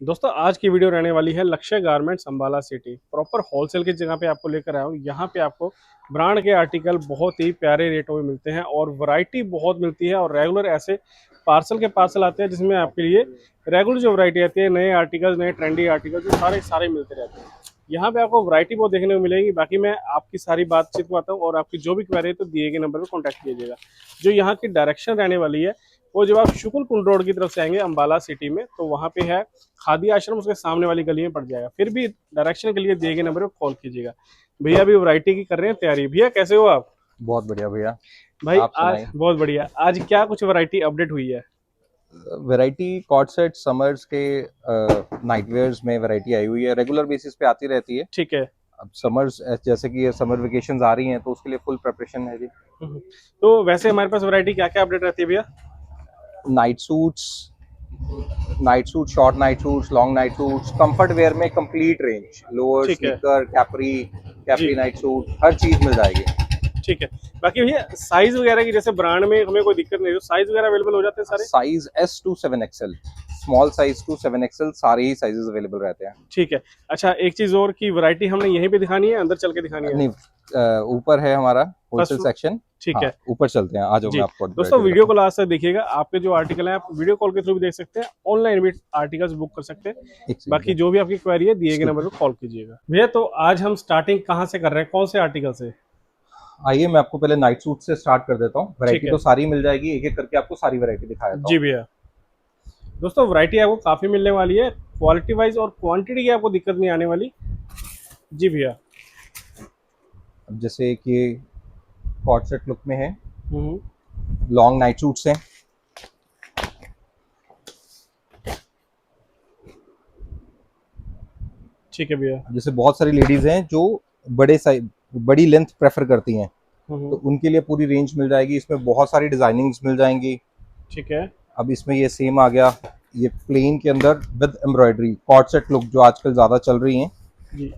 दोस्तों आज की वीडियो रहने वाली है लक्ष्य garments Ambala city proper wholesale की जगह पे आपको लेकर आया हूँ। यहाँ पे आपको ब्रांड के आर्टिकल बहुत ही प्यारे रेटों में मिलते हैं और वैरायटी बहुत मिलती है और रेगुलर ऐसे पार्सल के पार्सल आते हैं जिसमें आपके लिए रेगुलर जो वैरायटी आती है, नए आर्टिकल, नए ट्रेंडी आर्टिकल जो सारे सारे मिलते रहते हैं। यहाँ पे आपको वैरायटी बहुत देखने को मिलेगी। बाकी मैं आपकी सारी बातचीत को आता हूँ और आपकी जो भी क्वेरी है तो दिए गए नंबर पर कॉन्टैक्ट कीजिएगा। जो यहाँ की डायरेक्शन रहने वाली है वो जब आप शुकुल कुंड रोड की तरफ से आएंगे अंबाला सिटी में तो वहाँ पे है खादी आश्रम, उसके सामने वाली गली में पड़ जाएगा। फिर भी डायरेक्शन के लिए दिए गए नंबर पर कॉल कीजिएगा। भैया अभी वैरायटी की कर रहे हैं तैयारी। भैया कैसे हो आप? बहुत बढ़िया भैया। भाई आप आज सुनाइए। बहुत बढ़िया। आज क्या कुछ वैरायटी अपडेट हुई है? वैरायटी कॉर्ड सेट समर्स के नाइट वेयर्स में वैरायटी आई हुई है, रेगुलर बेसिस पे आती रहती है। ठीक है। अब समर्स जैसे कि ये समर वेकेशंस आ रही हैं तो उसके लिए फुल प्रिपरेशन है जी। तो वैसे हमारे पास वैरायटी क्या क्या अपडेट रहती है भैया? Night suits, short night suits, long night suits, comfort wear में कंप्लीट रेंज, लोअर, ठीक है स्नीकर, कैपरी, जी। नाइट सूट, हर चीज मिल जाएगी। ठीक है। बाकी भैया साइज वगैरह की जैसे ब्रांड में हमें कोई दिक्कत नहीं है, साइज वगैरह अवेलेबल हो जाते हैं सारे? Size S to 7XL, small size to 7XL, सारे ही साइजेस अवेलेबल रहते हैं। ठीक है। अच्छा एक चीज और की वैरायटी हमने यहीं पे दिखानी है, अंदर चल के दिखानी है? नहीं, ऊपर है हमारा फर्स्ट होलसेल फ्लोर। सेक्शन। ठीक हाँ, है ऊपर चलते हैं, आ जाओ, जी। मैं आपको दोस्तों वैरायटी वीडियो दिखाता को लास्ट तक देखिएगा। आपके जो आर्टिकल है आप वीडियो कॉल के थ्रू भी देख सकते हैं, ऑनलाइन भी आर्टिकल्स बुक कर सकते हैं। हूँ। एक बाकी सेकंड। जो भी आपकी क्वेरी है दिए गए स्कूल नंबर पर कॉल कीजिएगा। भैया तो आज हम स्टार्टिंग कहाँ से कर रहे हैं, कौन से आर्टिकल से? आइए, मैं आपको पहले नाइट सूट से स्टार्ट कर देता हूँ। ठीक वैरायटी तो है सारी मिल जाएगी, एक एक करके आपको सारी वैरायटी दिखा देता जी हूँ। भैया। दोस्तों वैरायटी आपको काफ़ी मिलने वाली है, क्वालिटी वाइज और क्वांटिटी की आपको दिक्कत नहीं आने वाली। जी भैया। अब जैसे एक ये कॉर्ड सेट लुक में है, हम्म। लॉन्ग नाइट सूट्स हैं। ठीक है भैया। जैसे बहुत सारी लेडीज हैं जो बड़े साइज, बड़ी लेंथ प्रेफर करती हैं, तो हम्म। उनके लिए पूरी रेंज मिल जाएगी। इसमें बहुत सारी डिजाइनिंग्स मिल जाएंगी। ठीक है अब इसमें ये सेम आ गया, ये प्लेन के अंदर with embroidery coord set look जो आजकल ज्यादा चल रही हैं। जी।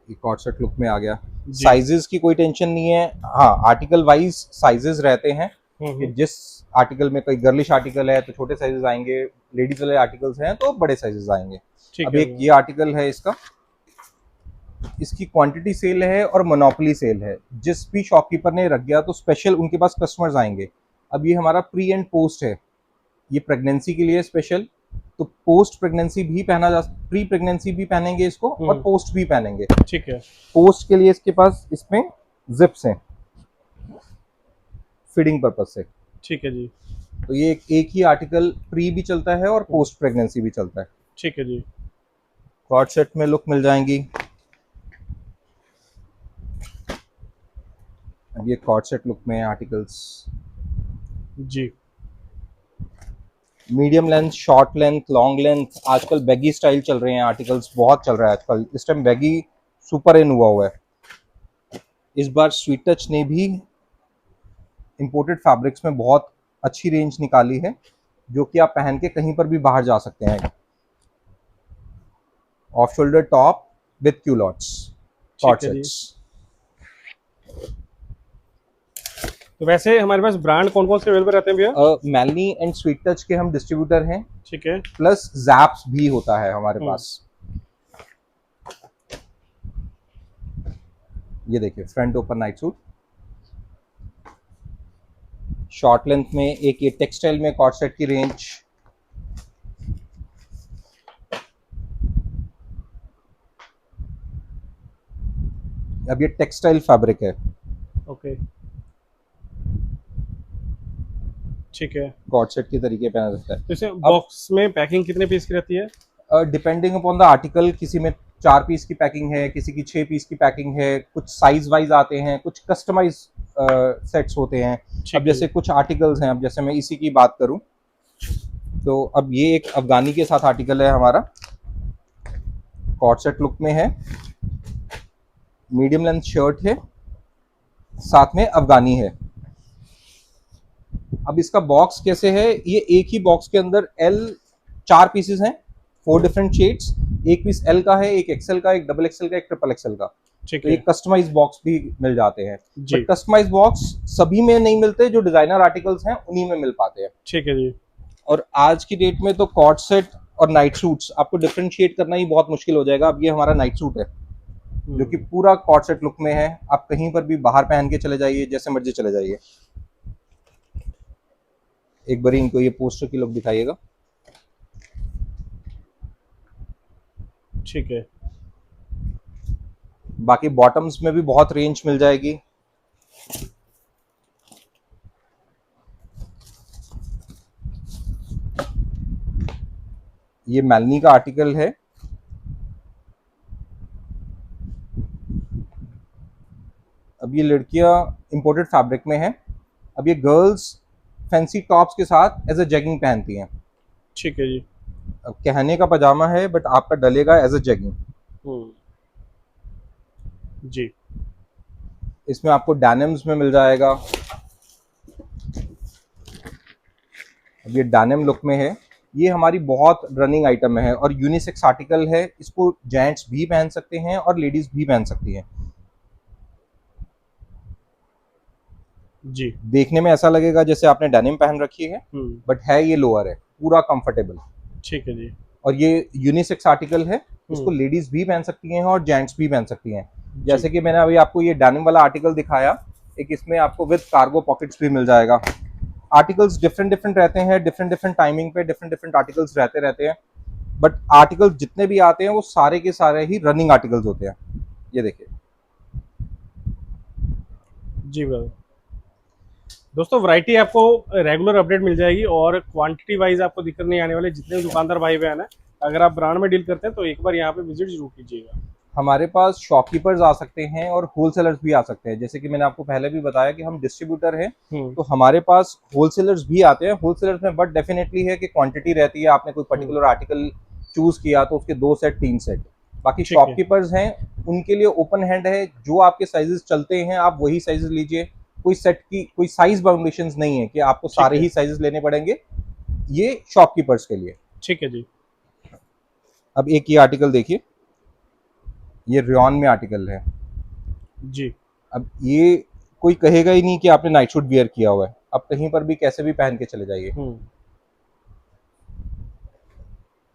ये कॉर्ड सेट लुक में आ गया। जी। साइजेस की कोई टेंशन नहीं है। हाँ, आर्टिकल वाइज साइजेस रहते हैं कि हम्म। जिस आर्टिकल में कोई गर्लिश आर्टिकल है तो छोटे साइजेस आएंगे, लेडीज वाले आर्टिकल्स हैं तो बड़े साइजेस आएंगे। ठीक अब है एक भैया। ये आर्टिकल है, इसका इसकी क्वांटिटी सेल है और मोनोपोली सेल है। जिस भी शॉपकीपर ने रख गया तो स्पेशल उनके पास कस्टमर्स आएंगे। अब ये हमारा प्री एंड पोस्ट है, ये प्रेगनेंसी के लिए स्पेशल। तो पोस्ट प्रेगनेंसी भी पहना जा, प्री प्रेगनेंसी भी पहनेंगे इसको और हम्म। पोस्ट भी पहनेंगे। ठीक है। पोस्ट के लिए इसके पास इसमें जिप्स हैं, फीडिंग पर्पज से। ठीक है जी। तो ये एक ही आर्टिकल प्री भी चलता है और पोस्ट प्रेगनेंसी भी चलता है। ठीक है जी। कॉर्ड सेट में लुक मिल जाएंगी। अब ये कॉर्ड सेट लुक में आर्टिकल्स, जी। Medium length, short length, long length. आजकल बैगी स्टाइल चल रहे हैं आर्टिकल्स, बहुत चल रहा है आजकल। इस टाइम बैगी सुपर इन हुआ है। इस बार स्वीट टच ने भी इंपोर्टेड फैब्रिक्स में बहुत अच्छी रेंज निकाली है, जो कि आप पहन के कहीं पर भी बाहर जा सकते हैं। Off shoulder top with culottes, coord ठीक है जी। सेट्स। तो वैसे हमारे पास ब्रांड कौन कौन से अवेलेबल रहते हैं भैया? मैलनी एंड स्वीट टच के हम डिस्ट्रीब्यूटर हैं, ठीक है। प्लस जैप्स भी होता है हमारे पास। ये देखिए, front open night suit, short length में एक ये टेक्सटाइल में कॉर्ड सेट की रेंज। अब ये टेक्सटाइल फैब्रिक है, ओके। ठीक है। कॉर्ड सेट के तरीके पहना सकता है। तो इसे अब बॉक्स में पैकिंग कितने पीस की रहती है? डिपेंडिंग अपॉन द आर्टिकल, किसी में 4 पीस की पैकिंग है, किसी की 6 पीस की पैकिंग है। कुछ साइज वाइज आते हैं, कुछ कस्टमाइज सेट्स होते हैं। ठीक अब है जैसे कुछ आर्टिकल्स हैं, अब जैसे मैं इसी की बात करूं तो अब ये एक अफगानी के साथ आर्टिकल है हमारा, कॉर्ड सेट लुक में है, मीडियम लेंथ शर्ट है, साथ में अफगानी है। अब इसका बॉक्स कैसे है, ये एक ही बॉक्स के अंदर 4 पीसेस हैं, 4 डिफरेंट शेड्स। एक पीस एल का है, एक एक्सएल का, एक डबल एक्सएल का, एक ट्रिपल एक्सएल का। ठीक तो है ये कस्टमाइज बॉक्स भी मिल जाते हैं। जी। बट कस्टमाइज बॉक्स सभी में नहीं मिलते, जो डिजाइनर आर्टिकल्स हैं उन्हीं में मिल पाते हैं। ठीक है जी। और आज की डेट में तो कॉर्ड सेट और नाइट सूट्स आपको डिफरेंशिएट करना ही बहुत मुश्किल हो जाएगा। अब ये हमारा नाइट सूट है जो कि पूरा कॉर्ड सेट लुक में है। आप कहीं पर भी बाहर पहन के चले जाइए, जैसे मर्जी चले जाइए। एक बार इनको ये पोस्टर की लुक दिखाइएगा। ठीक है। बाकी बॉटम्स में भी बहुत रेंज मिल जाएगी। ये मेलनी का आर्टिकल है। अब ये लड़कियां इंपोर्टेड फैब्रिक में है। अब ये गर्ल्स फैंसी टॉप्स के साथ एज अ जैगिंग पहनती हैं। ठीक है जी। अब कहने का पजामा है बट आपका डलेगा एज अ जैगिंग। जी। इसमें आपको डैनिम्स में मिल जाएगा। अब ये डैनिम लुक में है। ये हमारी बहुत रनिंग आइटम है और यूनिसेक्स आर्टिकल है। इसको जेंट्स भी पहन सकते हैं और लेडीज भी पहन सकती हैं। जी। देखने में ऐसा लगेगा जैसे आपने डेनिम पहन रखी है, बट है ये लोअर है, पूरा कंफर्टेबल। ठीक है जी। और ये यूनिसेक्स आर्टिकल है। इसको लेडीज भी पहन सकती हैं और जेंट्स भी पहन सकती हैं। जैसे कि मैंने अभी आपको ये डेनिम वाला आर्टिकल दिखाया, एक इसमें आपको विद कार्गो पॉकेट्स भी मिल जाएगा। आर्टिकल्स डिफरेंट डिफरेंट रहते हैं, डिफरेंट डिफरेंट टाइमिंग पे डिफरेंट डिफरेंट आर्टिकल्स रहते हैं। बट आर्टिकल जितने भी आते हैं वो सारे के सारे ही रनिंग आर्टिकल्स होते हैं। ये देखिए। जी भाई। दोस्तों वैरायटी आपको रेगुलर अपडेट मिल जाएगी और क्वांटिटी वाइज आपको दिक्कत नहीं आने वाली। जितने भी दुकानदार भाई बहन है, अगर आप ब्रांड में डील करते हैं तो एक बार यहाँ पे विजिट जरूर कीजिएगा। हमारे पास शॉपकीपर्स आ सकते हैं और होलसेलर्स भी आ सकते हैं। जैसे कि मैंने आपको पहले भी बताया कि हम डिस्ट्रीब्यूटर हैं, तो हमारे पास होलसेलर्स भी आते हैं। होलसेलर्स में बट डेफिनेटली है कि क्वांटिटी रहती है। आपने कोई पर्टिकुलर आर्टिकल चूज किया तो उसके 2 सेट 3 सेट। बाकी शॉपकीपर्स हैं, उनके लिए ओपन हैंड है। जो आपके साइजेस चलते हैं आप वही साइजेस लीजिए। कोई सेट की कोई साइज बाउंडेशंस नहीं है कि आपको सारे ही साइजेस लेने पड़ेंगे। ये शॉपकीपर्स के लिए। ठीक है जी। अब एक ये आर्टिकल देखिए, ये रेयॉन में आर्टिकल है जी। अब ये कोई कहेगा ही नहीं कि आपने नाइट सूट वियर किया हुआ है। आप कहीं पर भी कैसे भी पहन के चले जाइए।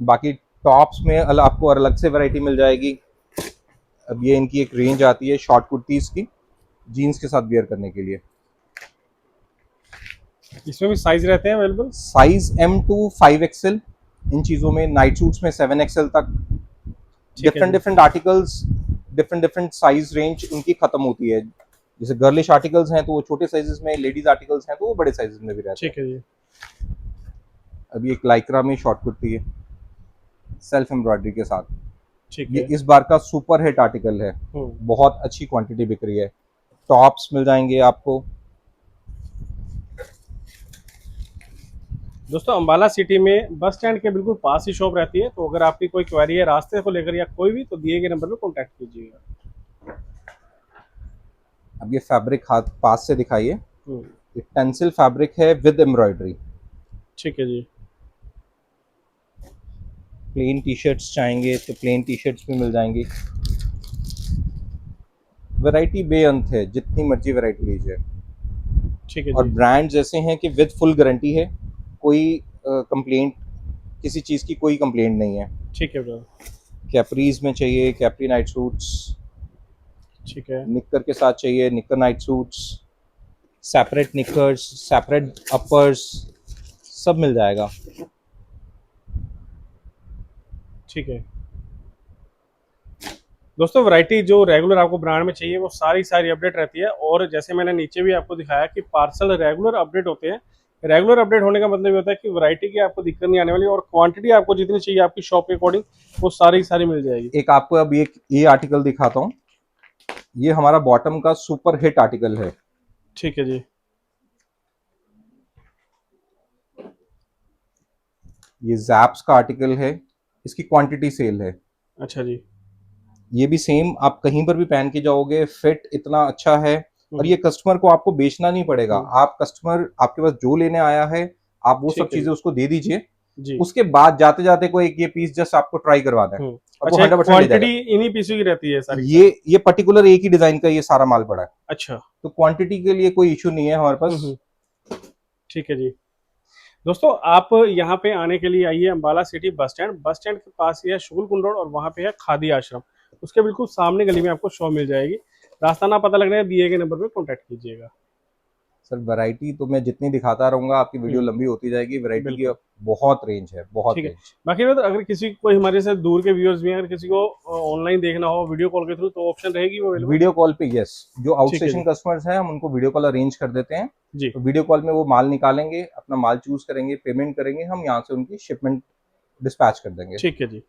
बाकी टॉप्स में आपको अलग से वैरायटी मिल जाएगी। अब ये इनकी एक रेंज आती है शॉर्ट कुर्तीज की, जीन्स के साथ वियर करने के लिए। इसमें भी साइज रहते हैं available. Size M to 5XL इन चीजों में। नाइट सूट्स में 7XL तक। Different different articles, different different size range उनकी खत्म होती है। जैसे गर्लिश आर्टिकल्स हैं तो वो छोटे साइजेस में, लेडीज आर्टिकल्स हैं तो वो बड़े साइजेस में भी रहते हैं। ठीक है जी। अभी एक लाइक्रा में शॉर्ट कुर्ती है सेल्फ एम्ब्रॉयडरी के साथ। ठीक ये है। इस बार का सुपर हिट आर्टिकल है। बहुत अच्छी क्वांटिटी बिक रही है। टॉप्स मिल जाएंगे आपको। दोस्तों अम्बाला सिटी में बस स्टैंड के बिल्कुल पास ही शॉप रहती है। तो अगर आपकी कोई क्वेरी है रास्ते को लेकर या कोई भी, तो दिए गए नंबर पर कॉन्टैक्ट कीजिएगा। अब ये फैब्रिक हाथ पास से दिखाइए। ये टेंसिल फैब्रिक है विद एम्ब्रॉयडरी। ठीक है जी। प्लेन टी शर्ट्स चाहेंगे तो प्लेन टी शर्ट्स भी मिल जाएंगी। वैरायटी बेअंत है, जितनी मर्जी वैरायटी लीजिए। ठीक है और जी। ब्रांड्स ऐसे हैं कि विद फुल गारंटी है। कोई कंप्लेंट, किसी चीज़ की कोई कंप्लेंट नहीं है। ठीक है ब्रदर। कैपरीज में चाहिए कैपरी नाइट सूट्स, ठीक है। निक्कर के साथ चाहिए knicker night suits, separate knickers, separate uppers, सब मिल जाएगा। ठीक है दोस्तों, वैरायटी जो रेगुलर आपको ब्रांड में चाहिए वो सारी अपडेट रहती है। और जैसे मैंने नीचे भी आपको दिखाया कि पार्सल रेगुलर अपडेट होते हैं। रेगुलर अपडेट होने का मतलब ये होता है कि वैरायटी की आपको दिक्कत नहीं आने वाली और क्वांटिटी आपको जितनी चाहिए आपकी शॉप के अकॉर्डिंग वो सारी मिल जाएगी। एक आपको अब एक ये आर्टिकल दिखाता हूँ। ये हमारा बॉटम का सुपर हिट आर्टिकल है। ठीक है जी। ये जैप्स का आर्टिकल है। इसकी क्वांटिटी सेल है। अच्छा जी। ये भी सेम, आप कहीं पर भी पहन के जाओगे, फिट इतना अच्छा है। और ये कस्टमर को आपको बेचना नहीं पड़ेगा। आप कस्टमर आपके पास जो लेने आया है आप वो सब चीजें उसको दे दीजिए। उसके बाद जाते जाते को एक ये पीस जस्ट आपको ट्राई करवाना है और वो 100% क्वांटिटी इन्हीं पीसों की रहती है सारी। ये पर्टिकुलर एक ही डिजाइन का ये सारा माल पड़ा है। अच्छा। तो क्वांटिटी के लिए कोई इशू नहीं है हमारे पास। ठीक है जी। दोस्तों आप यहाँ पे आने के लिए आइए अंबाला सिटी बस स्टैंड के पास ही है शुगल कुंड रोड, और वहाँ पे है खादी आश्रम, उसके बिल्कुल सामने गली में आपको शॉप मिल जाएगी। रास्ता ना पता लगने दिए गए नंबर पे कॉन्टैक्ट कीजिएगा। सर वैरायटी तो मैं जितनी दिखाता रहूंगा आपकी वीडियो लंबी होती जाएगी, वैरायटी की बिल्कुल। बहुत रेंज है, बहुत ठीक है। रेंज। बाकी मतलब अगर किसी कोई हमारे से दूर के व्यूअर्स भी हैं, अगर किसी को ऑनलाइन देखना हो वीडियो कॉल के थ्रू, तो ऑप्शन रहेगी वो अवेलेबल? वीडियो कॉल पे यस, जो आउट ठीक है स्टेशन जी। कस्टमर्स हैं हम उनको वीडियो कॉल अरेंज कर देते हैं। जी। तो वीडियो कॉल में वो माल निकालेंगे, अपना माल चूज करेंगे, पेमेंट करेंगे, हम यहाँ से उनकी शिपमेंट डिस्पैच कर देंगे। ठीक है जी।